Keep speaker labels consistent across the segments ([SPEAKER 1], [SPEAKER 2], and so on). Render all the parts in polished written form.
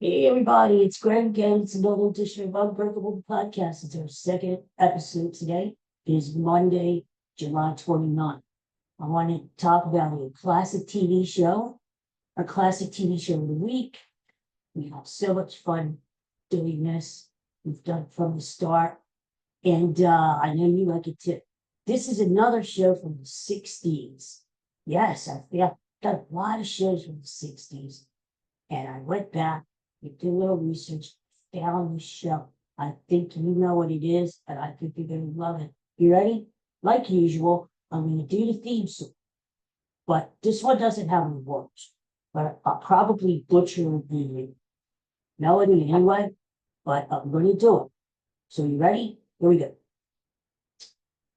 [SPEAKER 1] Hey everybody, it's Greg again. It's another edition of Unbreakable podcast. It's our second episode today. It is Monday, July 29th. I want to talk about a classic TV show, our classic TV show of the week. We have so much fun doing this. We've done it from the start, and I know you like it too. This is another show from the 60s. Yes, I've done a lot of shows from the 60s. And I went back, we did a little research, found the show. I think you know what it is, and I think you're going to love it. You ready? Like usual, I'm going to do the theme song, but this one doesn't have any words. But I'll probably butcher the melody anyway, but I'm going to do it. So you ready? Here we go.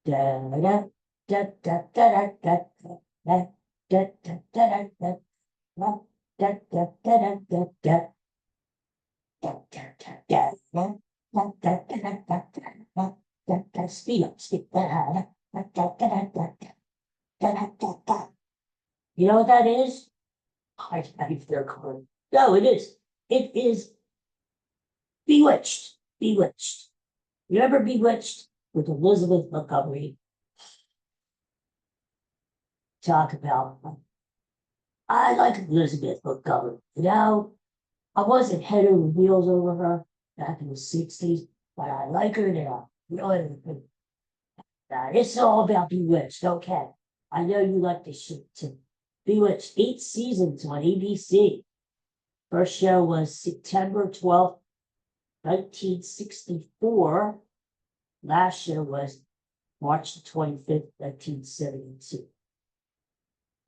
[SPEAKER 1] Da da da da da da da da da da da da da da da da da. Speed up, speed. You know what that is? I if they're correct. No, it is. It is Bewitched. Bewitched. You ever Bewitched with Elizabeth Montgomery? Talk about. I like Elizabeth Montgomery. I wasn't head over heels over her back in the 60s, but I like her now. Really, it's all about Bewitched, okay? I know you like this shit too. Bewitched, 8 seasons on ABC. First show was September 12th, 1964. Last show was March 25th, 1972.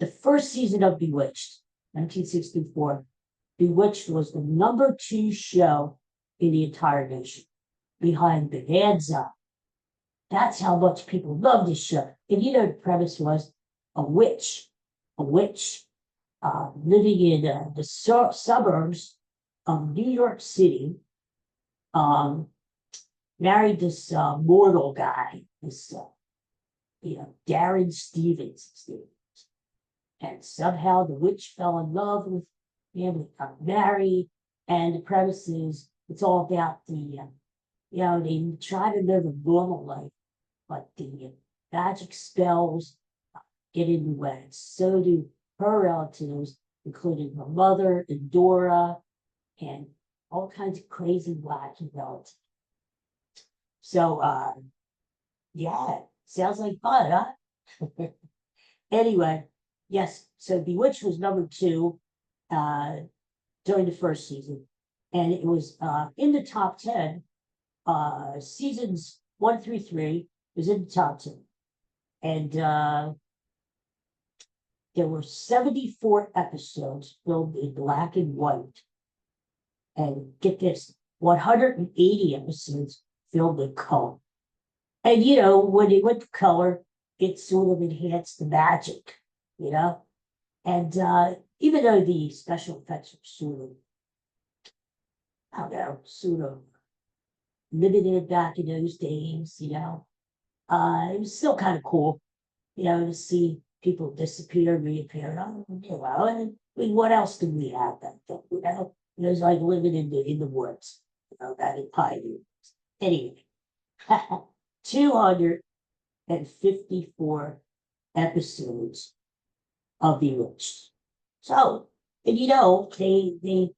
[SPEAKER 1] The first season of Bewitched, 1964, Bewitched was the number 2 show in the entire nation, behind Bonanza. That's how much people love this show. And the premise was a witch living in the suburbs of New York City, um, married this mortal guy, this Darren Stevens, and somehow the witch fell in love with him, got married, and the premise is it's all about they try to live a normal life, but the magic spells get in the way. So do her relatives, including her mother and Dora, and all kinds of crazy, wacky relatives. So, yeah, sounds like fun, huh? Anyway, yes, so Bewitched was number 2 uh, during the first season, and it was in the top 10. Seasons 1 through 3 was in the top 10. And there were 74 episodes filmed in black and white. And get this, 180 episodes filmed in color. And when they went to color, it sort of enhanced the magic, you know? And even though the special effects were sort of, I don't know, sort of limited back in those days, it was still kind of cool, to see people disappear, reappear. And I mean, what else did we have back then? It was like living in the woods, back in pioneer. Anyway, 254 episodes of Bewitched. So, and they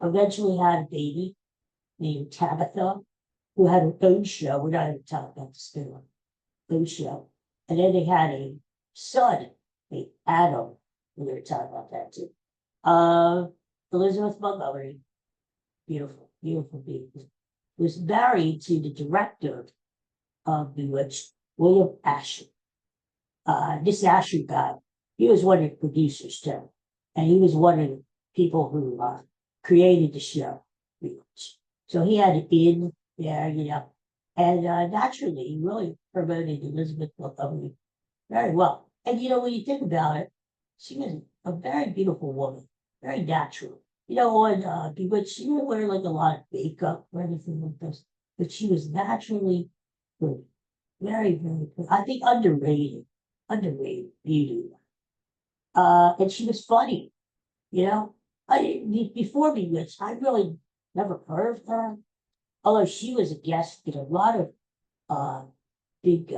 [SPEAKER 1] eventually had a baby named Tabitha, who had her own show. We're not going to talk about the spin-off, own show. And then they had a son named Adam. We're going to talk about that too. Elizabeth Montgomery, beautiful, beautiful beauty, was married to the director of Bewitched, William Asher. This Asher guy, he was one of the producers too, and he was one of the people who created the show, Bewitched. So he had it in there, and naturally, he really promoted Elizabeth Montgomery very well. And when you think about it, she was a very beautiful woman, very natural. On Bewitched, she didn't wear like a lot of makeup or anything like this, but she was naturally good, very, very good. I think underrated beauty. And she was funny, you know. Before Bewitched, I really never heard of her. Although she was a guest in a lot of uh big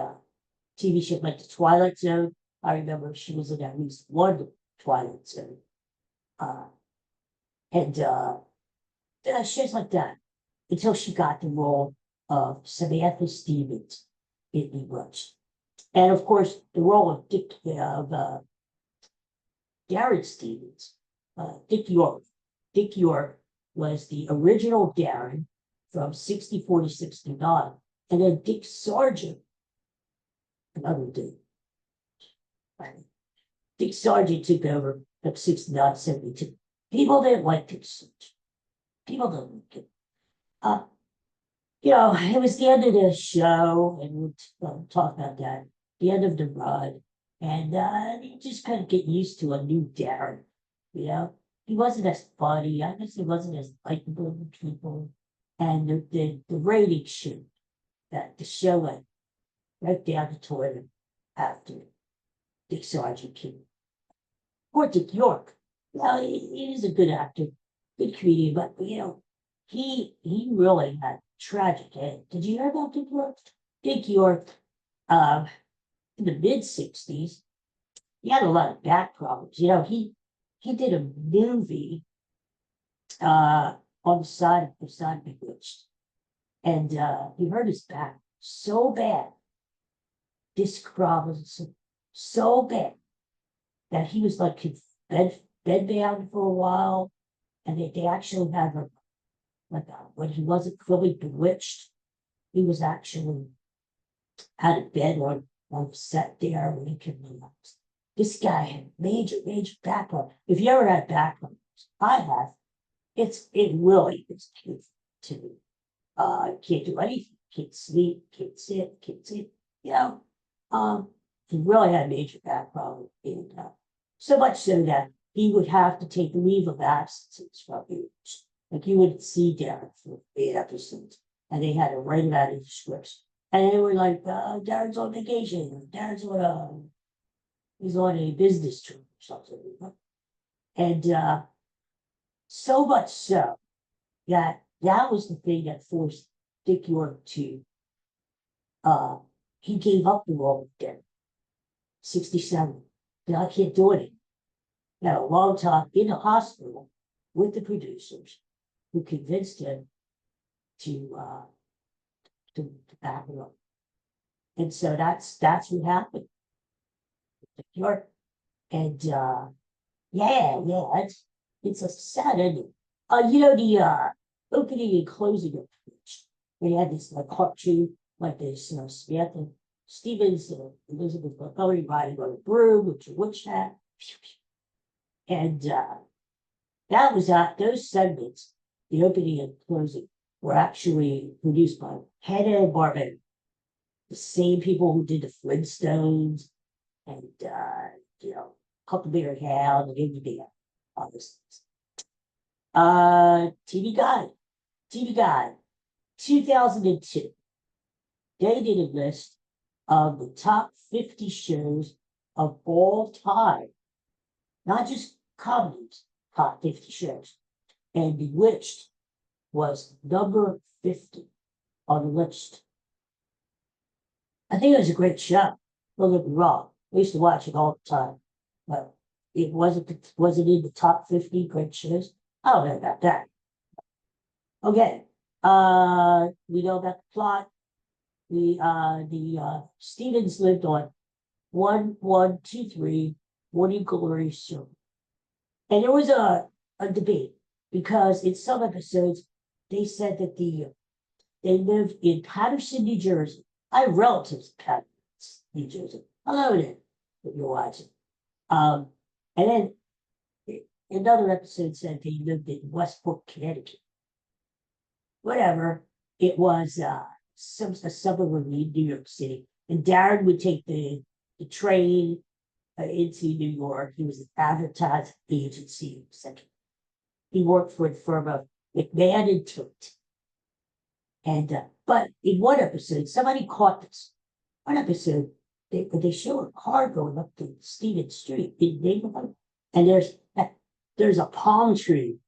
[SPEAKER 1] TV shows like the Twilight Zone. I remember she was in at least one Twilight Zone. Uh and shows like that. Until she got the role of Samantha Stevens in Bewitched. And of course, the role of Darren Stevens, Dick York. Dick York was the original Darren from 64 to 69. And then Dick Sargent, another dude. Right? Dick Sargent took over from 69 to 72. People didn't like Dick Sargent. People didn't like him. It was the end of the show, and we'll talk about that. The end of the run, and you just kind of get used to a new Darren. He wasn't as funny. I guess he wasn't as likable to people, and the ratings showed that the show went right down the toilet after Dick Sargent came. Poor Dick York. He is a good actor, good comedian, but he really had tragic end. Did you hear about Dick York? Dick York, in the mid-60s, he had a lot of back problems. He did a movie on the side of Bewitched, and he hurt his back so bad, disc problems so bad, that he was like bedbound for a while, and they actually had when he wasn't fully bewitched, he was actually had a bed on set there when he could relax. This guy had major back problems. If you ever had back problems, I have. It really is painful to me. Can't do anything, can't sleep, can't sit. He really had major back problems, and so much so that he would have to take leave of absences from you. Like you would see Darren for 8 episodes, and they had to write it out in the scripts. And they were like, Darren's on vacation, he's on a business trip or something. And so much so that was the thing that forced Dick York to, he gave up the role of Darren, 67. I can't do it. Now, a long time in the hospital with the producers who convinced him to back it up. And so that's what happened. And it's a sad ending. The opening and closing of Bewitched, we had this cartoon like this, Samantha Stevens and Elizabeth Montgomery riding on a broom with a witch hat. And that was those segments, the opening and closing, were actually produced by Hanna and Barbera, the same people who did the Flintstones and Huckleberry Hound and Indiana, all those things. TV Guide, 2002. They did a list of the top 50 shows of all time, not just comedies, top 50 shows. And Bewitched was number 50 on the list. I think it was a great show. Don't get me wrong. I used to watch it all the time, but it wasn't in the top 50 great shows. I don't know about that. Okay. We know about the plot. The Stevens lived on 1123 Morning Glory Circle. And there was a debate because in some episodes they said that they lived in Patterson, New Jersey. I have relatives in Patterson, New Jersey. Hello there, if you're watching. And then another episode said they lived in Westport, Connecticut. Whatever. It was a suburb of New York City. And Darren would take the train into New York. He was an advertising agency executive. He worked for the firm of McMahon and Tilt. And but in one episode, somebody caught this. One episode, they show a car going up the Stevens Street in the neighborhood, and there's there's a palm tree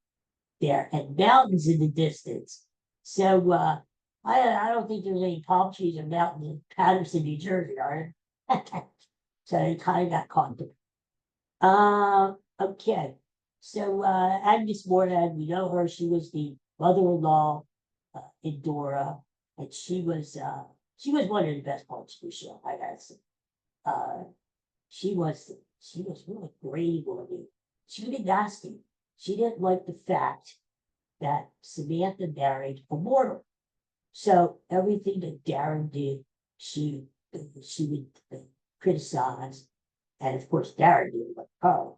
[SPEAKER 1] there and mountains in the distance. So I don't think there's any palm trees or mountains in Patterson, New Jersey, are there? So they kind of got caught there. Okay. So Agnes Moorehead, we know her. She was the mother-in-law in Dora, and she was one of the best parts of the show, I gotta say. Uh, she was really great woman. She was nasty. She didn't like the fact that Samantha married a mortal. So everything that Darren did, she would criticize, and of course Darren didn't like her,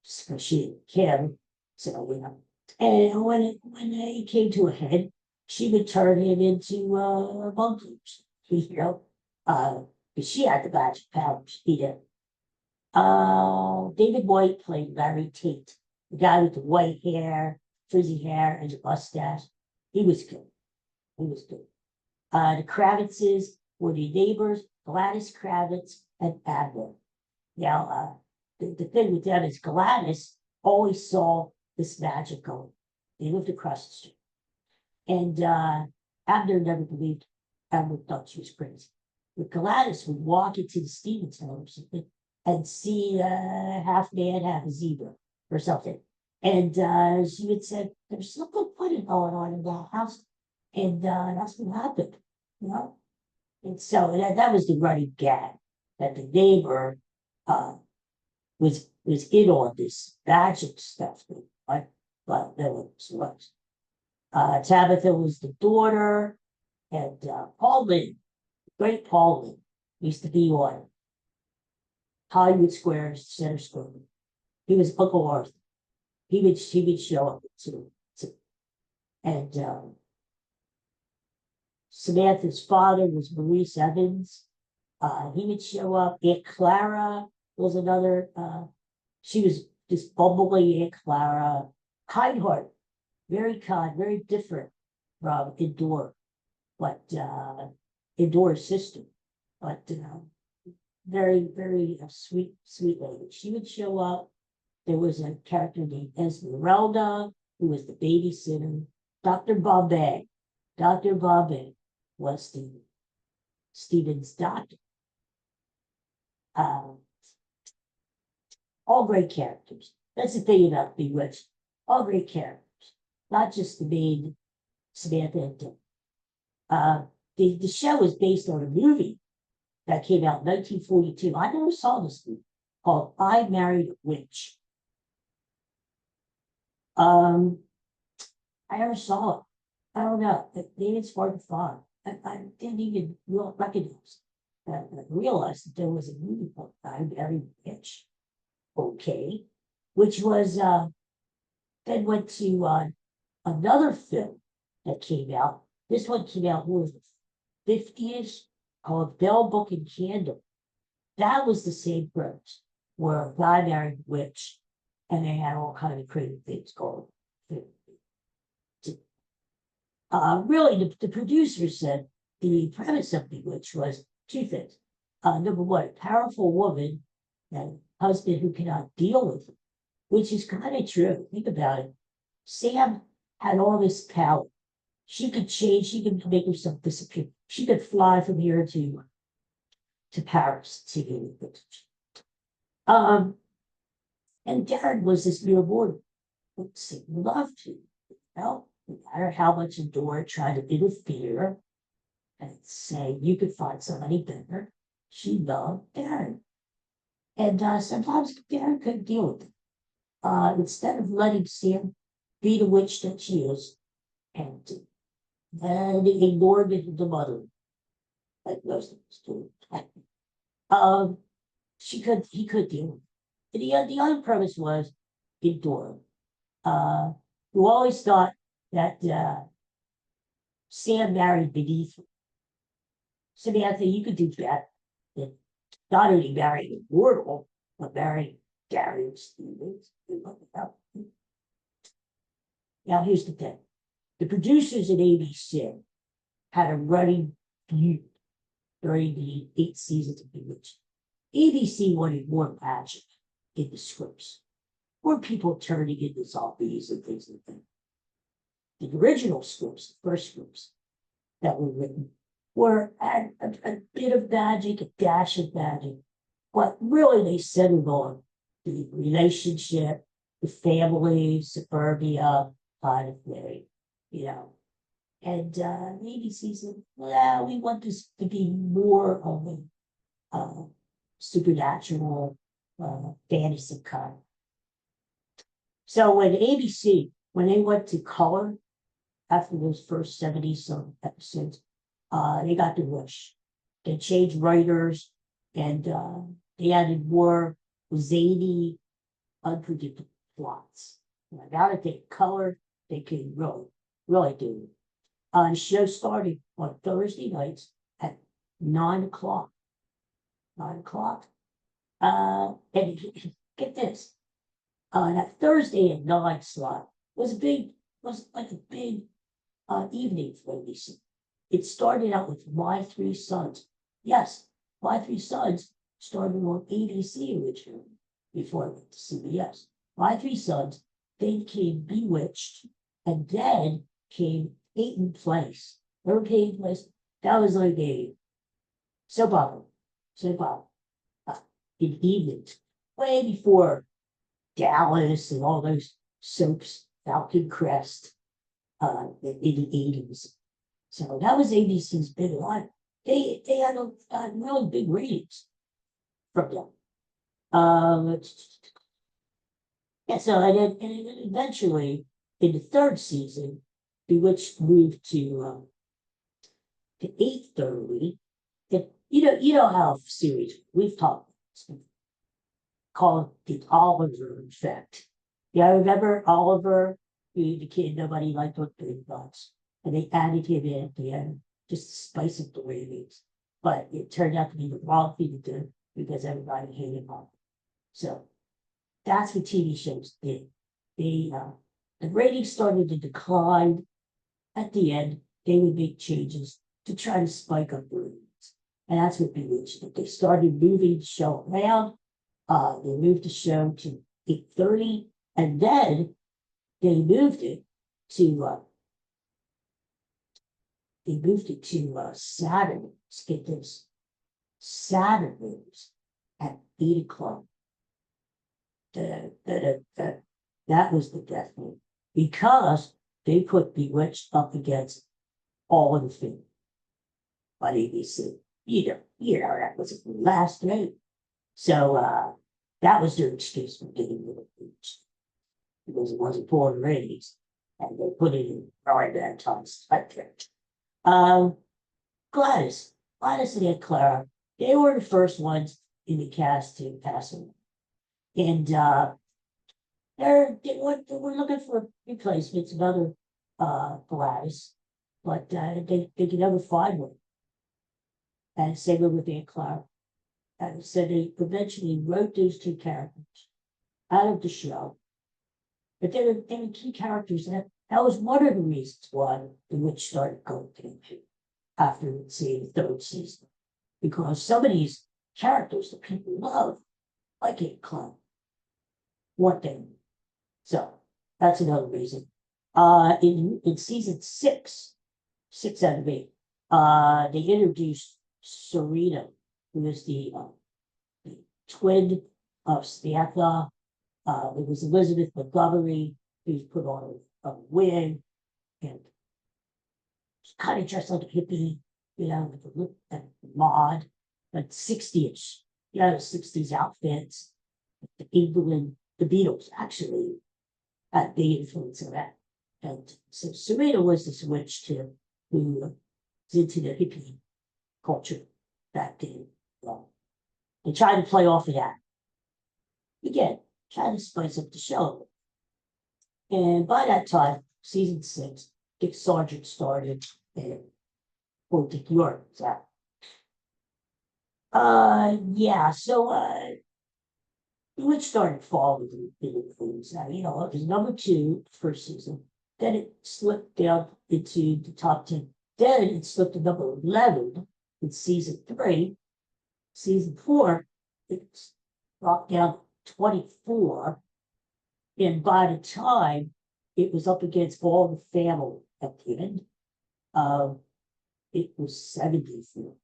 [SPEAKER 1] because she didn't care. So and when it came to a head, she would turn him into a monkey, because she had the magic powers. He did. David White played Larry Tate, the guy with the white hair, frizzy hair, and the mustache. He was good. He was good. The Kravitzes were the neighbors, Gladys Kravitz and Abner. Now, the thing with them is Gladys always saw this magic going. They lived across the street. And Abner never believed Abner thought she was crazy. But Gladys would walk into the Stevens home or something and see half man, half a zebra or something. And she would say, there's something funny going on in that house. And that's what happened, you know? And so that was the running gag, that the neighbor was in on this magic stuff, right? But that was. Tabitha was the daughter, and Paul Lynn, great Paul Lynn, used to be on Hollywood Squares, Center Square. He was Uncle Arthur. He would show up too. And Samantha's father was Maurice Evans. He would show up. Aunt Clara was another. She was this bubbly Aunt Clara, kind-hearted, very kind, very different from Endor, but Endor's sister, but very, very sweet lady. She would show up. There was a character named Esmeralda, who was the babysitter. Dr. Bombay. Dr. Bombay was the Stephen's doctor. All great characters. That's the thing about Bewitched. All great characters. Not just the main Samantha and Tim. The show was based on a movie that came out in 1942. I never saw this movie, called I Married a Witch. I never saw it. I don't know. Maybe it's hard to find. I didn't even recognize it. I realized that there was a movie called I Married a Witch. Okay. Which was then went to another film that came out. This one came out in the 50s, called Bell, Book, and Candle. That was the same premise, where a guy married a witch, and they had all kind of crazy things going. Really, the producers said the premise of Bewitched was two things. Number one, a powerful woman and a husband who cannot deal with it, which is kind of true. Think about it. Sam had all this power. She could change, she could make herself disappear. She could fly from here to Paris to get it. And Darren was this mere mortal. Sam loved to, no matter how much Endor tried to interfere and say you could find somebody better, she loved Darren. And sometimes Darren couldn't deal with it. Instead of letting Sam be the witch that she is, and he ignored the mother, like most of us do. He could deal with it. And the other premise was Endor, who always thought that Sam married beneath her. Samantha, you could do that. And not only marrying a mortal, but marrying Gary Stevens. Now, here's the thing. The producers at ABC had a running feud during the 8 seasons of Bewitched. ABC wanted more magic in the scripts. were people turning into zombies and things like that. The original scripts, the first scripts that were written, were a bit of magic, a dash of magic, but really they centered on the relationship, the family, suburbia kind of thing, you know. And ABC said, well, we want this to be more of a supernatural fantasy kind. So when ABC, when they went to color after those first 70 some episodes, they got the wish. They changed writers and they added more zany, unpredictable plots. Now that they color, they can really do it. The show started on Thursday nights at 9 o'clock. 9 o'clock. And get this. That Thursday at 9 slot was like a big evening for ABC. It started out with My Three Sons. Yes, My Three Sons started on ABC originally before it went to CBS. My Three Sons, then came Bewitched, and then came Peyton Place. Remember Peyton Place? That was like a soap opera. In evenings, way before Dallas and all those soaps, Falcon Crest, in the 80s. So that was ABC's big line. They had really big ratings from them. Yeah, so and then eventually in the third season, Bewitched moved to 8:30. You know how series we've talked called the Oliver effect. Yeah, I remember Oliver, the kid nobody liked with big butts, and they added him in at the end just to spice up the ratings. But it turned out to be the wrong thing to do because everybody hated him. So that's what TV shows did. The ratings started to decline. At the end, they would make changes to try to spike up the ratings. And that's what Bewitched did. They started moving the show around. They moved the show to 8:30, and then they moved it to Saturdays. Get this, Saturdays at 8 o'clock. That was the death note because they put Bewitched up against All in the Family on ABC. You know that was the last night. So that was their excuse for getting rid of Bewitched because it wasn't pulling ratings, and they put it in right that time. Gladys and Clara, they were the first ones in the cast to pass away, and they were looking for replacements, another Gladys, but they could never find one. And same with Aunt Clara. And so they eventually wrote those two characters out of the show. But they were key characters, and that was one of the reasons why the witch started going to after, say, the third season. Because some of these characters that people love, like Aunt Clara, weren't they? So that's another reason. In season 6 out of 8, they introduced Serena, who is the twin of Samantha. It was Elizabeth Montgomery, who's put on a wig and kind of dressed like a hippie, with the look and mod, like 60s, the 60s outfits. The England, the Beatles actually had big influence of that. And so Serena was the switch to who was into the hippie culture back then. They tried to play off of that. Again, trying to spice up the show. And by that time, season 6, Dick Sargent started, and Dick York was out. Which started falling in things. It was number 2 first season. Then it slipped down into the top 10. Then it slipped to number 11 in season 3. Season 4, it dropped down to 24. And by the time it was up against all the family at the end, it was 74.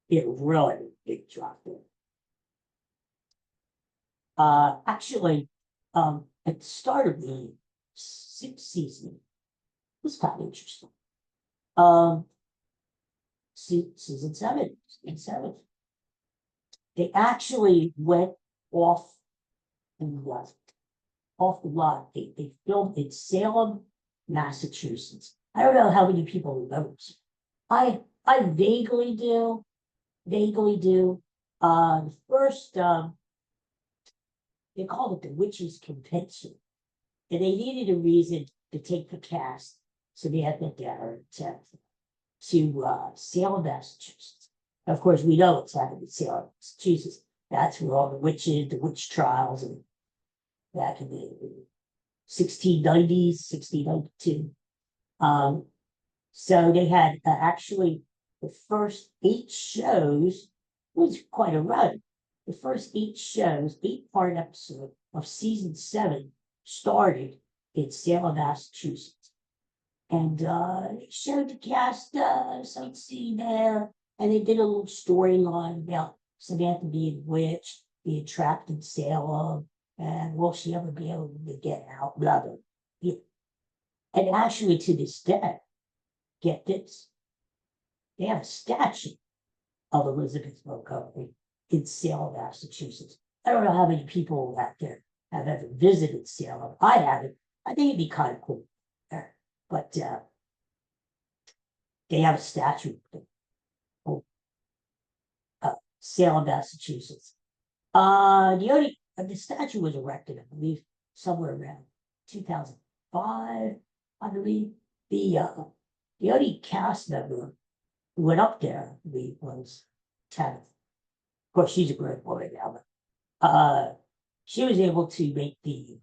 [SPEAKER 1] It really big drop there. Actually, at the start of the sixth season, it was kind of interesting. Season seven, they actually went off and left off the lot. They filmed in Salem, Massachusetts. I don't know how many people remember this. I vaguely do. The first they called it the Witches Convention. And they needed a reason to take the cast. So they had them down to Salem, Massachusetts. Of course, we know it's happened in Salem, Massachusetts. That's where all the witch trials, and back in the 1690s, 1692. So they had actually the first 8 shows was quite a run. The first 8 shows, 8-part episode of season 7 started in Salem, Massachusetts. And they showed the cast some scene there, and they did a little storyline about Samantha being witched, being trapped in Salem, and will she ever be able to get out? Blah, blah. Yeah. And actually, to this day, get this, they have a statue of Elizabeth Montgomery in Salem, Massachusetts. I don't know how many people out there have ever visited Salem. I haven't. I think it'd be kind of cool there. But they have a statue of Salem, Massachusetts. The statue was erected, I believe, somewhere around 2005. I believe the only cast member who went up there, I believe, was Tabitha. Of course, she's a great woman now, but she was able to make the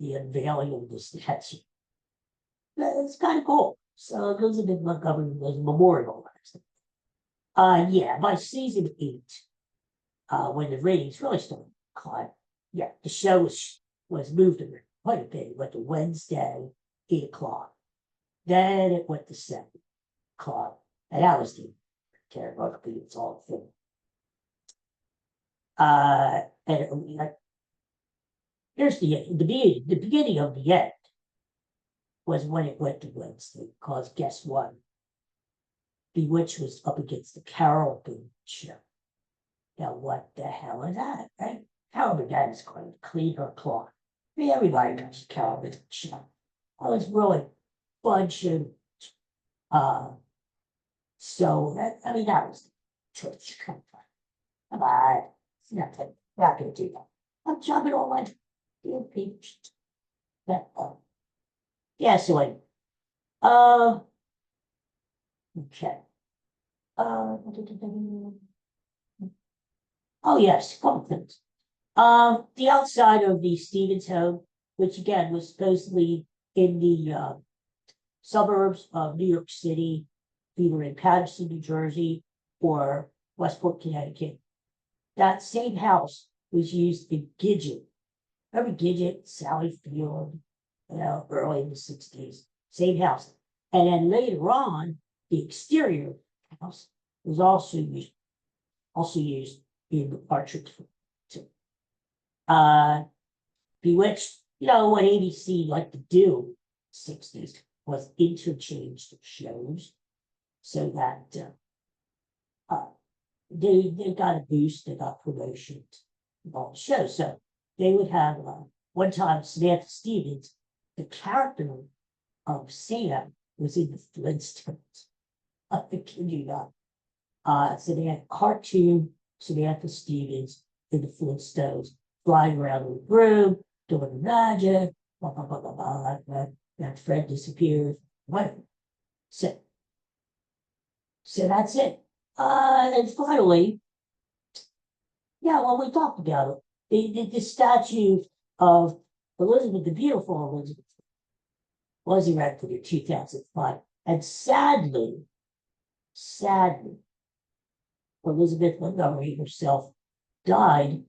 [SPEAKER 1] unveiling of the statue. It's kind of cool. So Elizabeth Montgomery was memorialized. Yeah, by season 8, when the ratings really started to climb, yeah, the show was moved around quite a bit. It went to Wednesday, 8 o'clock. Then it went to 7 o'clock. And that was the terrible, it's all film. And here's the beginning of the end was when it went to Wednesday, because guess what? Bewitched was up against the Carol Burnett show. Now, what the hell is that, right? Carol Burnett is going to clean her cloth. I mean, everybody knows the Carol Burnett show. Oh, it's really fun show. So, that was church. Come on. It's not going to do that. I'm jumping all like people. Yeah, so anyway. Okay. Oh yes, a couple things. The outside of the Stevens home, which again was supposedly in the suburbs of New York City, either in Paterson, New Jersey, or Westport, Connecticut. That same house was used in Gidget. Remember Gidget, Sally Field, early in the 60s. Same house. And then later on, the exterior house was also used in the Partridge too. Bewitched, what ABC liked to do in the 60s was interchange the shows so that they got a boost, they got promotion of all the shows. So they would have one time Samantha Stevens, the character of Sam was in the Flintstones. I kid you not. So they had cartoon Samantha Stevens in the Flintstones flying around the room, doing the magic, blah, blah, blah, blah, blah. That Fred disappears, whatever. So that's it. And finally, when we talked about it, the statue of Elizabeth, the beautiful Elizabeth, was erected in 2005. And sadly, Elizabeth Montgomery herself died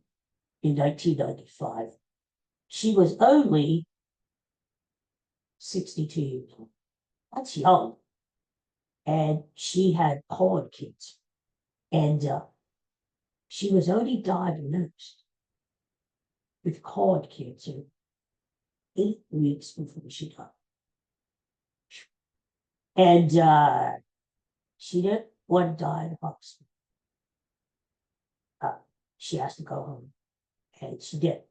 [SPEAKER 1] in 1995 she was only 62 years old. That's young. And she had colon cancer. And she was only diagnosed with colon cancer 8 weeks before she died. And she didn't want to die in the hospital. She has to go home. And she did.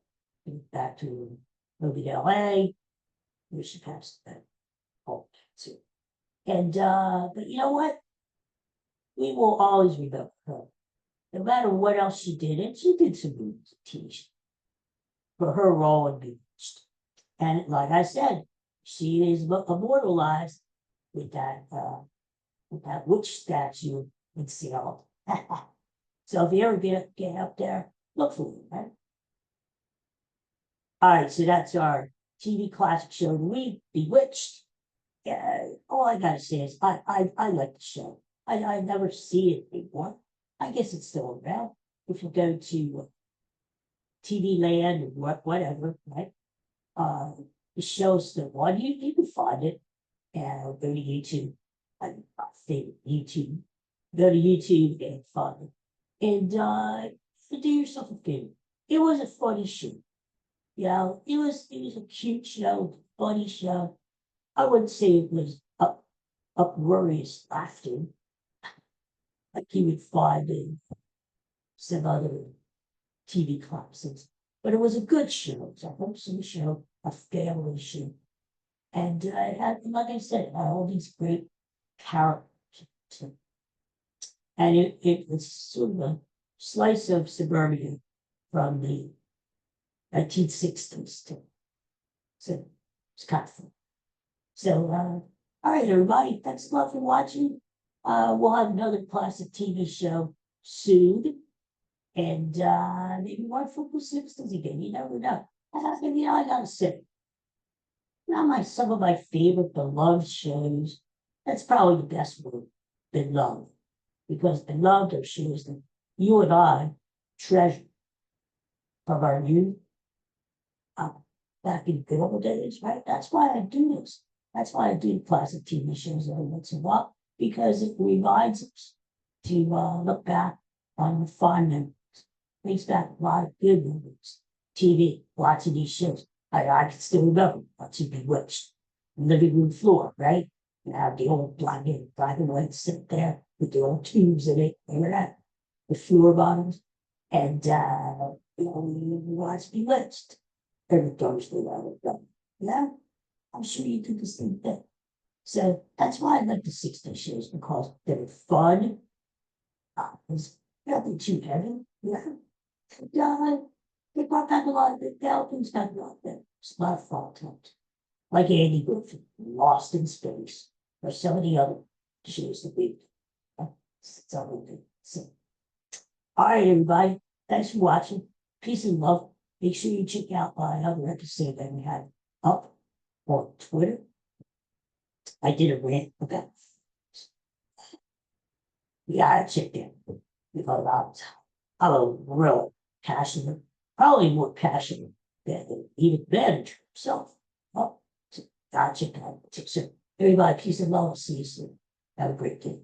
[SPEAKER 1] Back to moving to LA, where she passed away. Colon cancer. And but you know what? We will always remember her. No matter what else she did, and she did some movies and TV for her role in Bewitched. And like I said, she is immortalized with that witch statue in Seattle. So if you ever get up there, look for it, right? All right, so that's our TV classic show of the week, Bewitched. Yeah, all I gotta say is I like the show. I never see it anymore. I guess it's still around. If you go to TV Land or whatever, right? The show's still on. You can find it and go to YouTube. I think YouTube. Go to YouTube and find it. And do yourself a favor. It was a funny show. You know, it was a cute show, funny show. I wouldn't say it was uproarious laughter like you would find in some other TV classics. But it was a good show. It was a wholesome show, a family show. And it had, like I said, it had all these great characters. And it was sort of a slice of suburbia from the 1960s too. So it's kind of fun. So, all right, everybody, thanks a lot for watching. We'll have another classic TV show soon. And maybe more Football Simpsons again. You never know. And, you know, I gotta say, some of my favorite beloved shows. That's probably the best word, beloved, because beloved are shows that you and I treasure from our youth, back in the good old days, right? That's why I do this. That's why I do classic TV shows every once in a while, because it reminds us to look back on the fun memories. Brings back a lot of good movies, TV, lots of these shows. I can still remember watching Bewitched, living room floor, right? You have the old black and white sit there with the old tubes in it, remember that? The floor bottoms. And you know, we watch Bewitched every Thursday night. Yeah, I'm sure you do the same thing. So that's why I like the 60s shows, because they're fun. There's nothing too heavy, yeah. They brought back a lot of the Falcons got a lot of them. It's a lot of fun times. Like Andy Griffith, Lost in Space, or some of the other shows that we so, all right, everybody. Thanks for watching. Peace and love. Make sure you check out my other episode that we had up on Twitter. I did a rant about yeah, check that because I'm a real passionate, probably more passionate than even manager himself. Oh, so, check that out. So, everybody, peace and love. See you soon. Have a great day.